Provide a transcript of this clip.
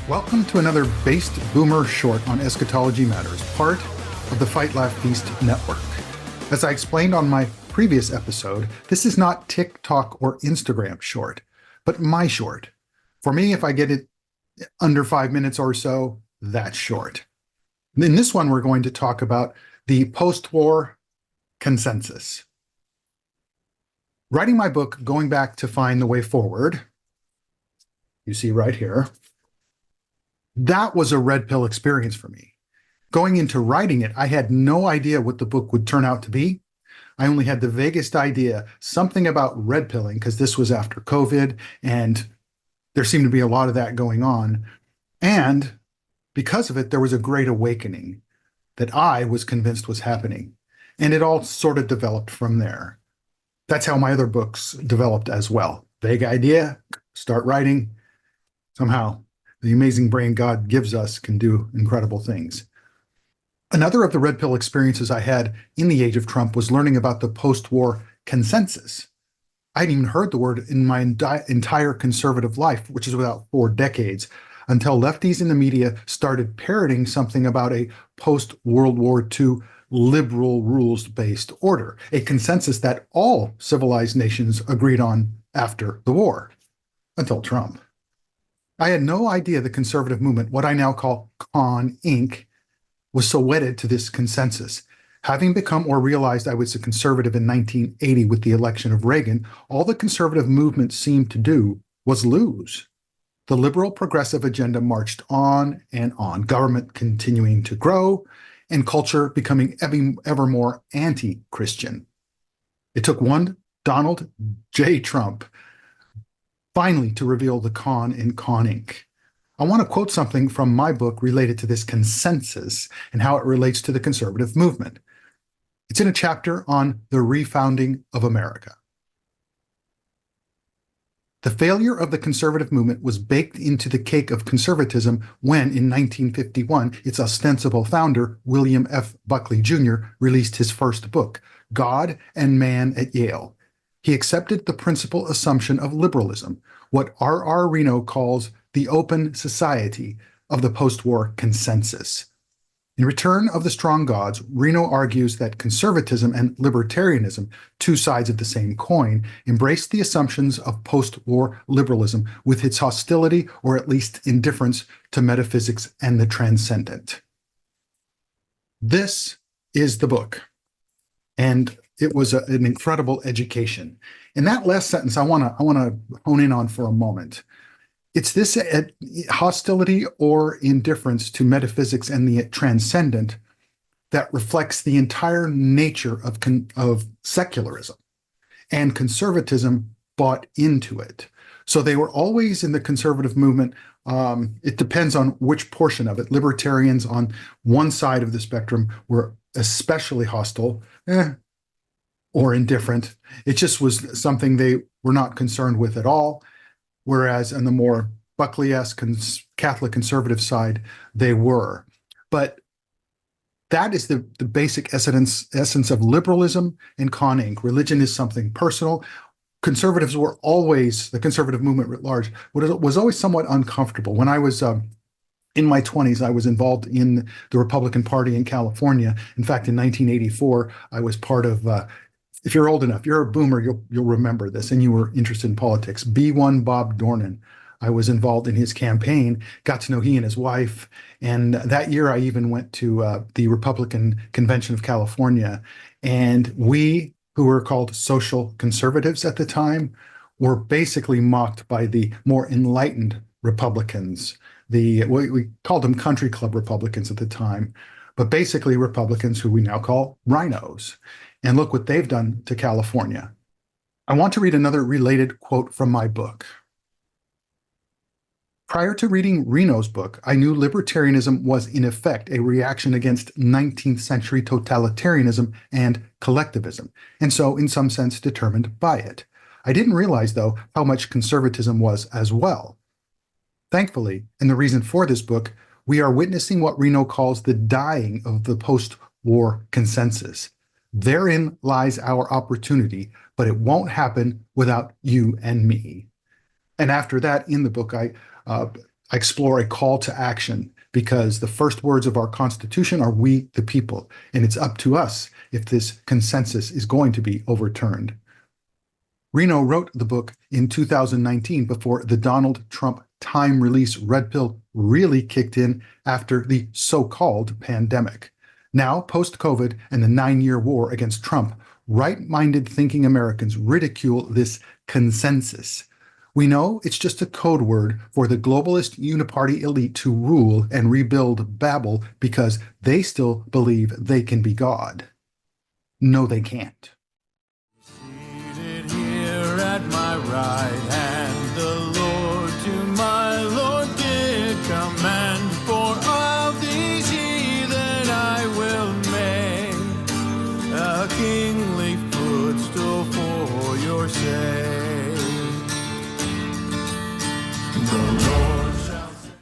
Welcome to another Based Boomer Short on Eschatology Matters, part of the Fight Laugh Feast network. As I explained on my previous episode, this is not TikTok or Instagram short, but my short. For me, if I get it under 5 minutes or so, that's short. In this one, we're going to talk about the post-war consensus. Writing my book, Going Back to Find the Way Forward, you see right here, that was a red pill experience for me. Going into writing it, I had no idea what the book would turn out to be. I only had the vaguest idea, something about red pilling, because this was after COVID, and there seemed to be a lot of that going on. And because of it, there was a great awakening that I was convinced was happening. And it all sort of developed from there. That's how my other books developed as well. Vague idea, start writing. Somehow, the amazing brain God gives us can do incredible things. Another of the red pill experiences I had in the age of Trump was learning about the post-war consensus. I hadn't even heard the word in my entire conservative life, which is about 4 decades, until lefties in the media started parroting something about a post-World War II liberal rules-based order, a consensus that all civilized nations agreed on after the war, until Trump. I had no idea the conservative movement, what I now call Con Inc., was so wedded to this consensus. Having become or realized I was a conservative in 1980 with the election of Reagan, all the conservative movement seemed to do was lose. The liberal progressive agenda marched on and on, government continuing to grow, and culture becoming ever more anti-Christian. It took one Donald J. Trump finally to reveal the con in Con Inc. I want to quote something from my book related to this consensus and how it relates to the conservative movement. It's in a chapter on the refounding of America. The failure of the conservative movement was baked into the cake of conservatism when, in 1951, its ostensible founder, William F. Buckley, Jr., released his first book, God and Man at Yale. He accepted the principal assumption of liberalism, what R.R. Reno calls the open society of the post-war consensus. In Return of the Strong Gods, Reno argues that conservatism and libertarianism, 2 sides of the same coin, embrace the assumptions of post-war liberalism with its hostility or at least indifference to metaphysics and the transcendent. This is the book, and it was an incredible education. In that last sentence, I want to hone in on for a moment. It's this hostility or indifference to metaphysics and the transcendent that reflects the entire nature of secularism, and conservatism bought into it. So they were always in the conservative movement. It depends on which portion of it. Libertarians on one side of the spectrum were especially hostile, or indifferent. It just was something they were not concerned with at all. Whereas on the more Buckley-esque Catholic conservative side, they were. But that is the basic essence of liberalism and Con Inc. Religion is something personal. Conservatives were always, the conservative movement writ large, was always somewhat uncomfortable. When I was in my 20s, I was involved in the Republican Party in California. In fact, in 1984, I was part of if you're old enough, you're a boomer, you'll remember this, and you were interested in politics. B1 Bob Dornan. I was involved in his campaign, got to know he and his wife, and that year I even went to the Republican Convention of California, and we, who were called social conservatives at the time, were basically mocked by the more enlightened Republicans. We called them country club Republicans at the time, but basically Republicans who we now call rhinos. And look what they've done to California. I want to read another related quote from my book. Prior to reading Reno's book, I knew libertarianism was in effect a reaction against 19th century totalitarianism and collectivism, and so in some sense determined by it. I didn't realize, though, how much conservatism was as well. Thankfully, and the reason for this book, we are witnessing what Reno calls the dying of the post-war consensus. Therein lies our opportunity, but it won't happen without you and me. And after that, in the book, I I explore a call to action because the first words of our Constitution are "we the people," and it's up to us if this consensus is going to be overturned. Reno wrote the book in 2019 before the Donald Trump time release red pill really kicked in after the so-called pandemic. Now, post-COVID and the 9-year war against Trump, right-minded thinking Americans ridicule this consensus. We know it's just a code word for the globalist uniparty elite to rule and rebuild Babel because they still believe they can be God. No, they can't. Seated here at my right hand, the Lord to my Lord did command, for of these heathen I will make a kingly footstool for your sake. The Lord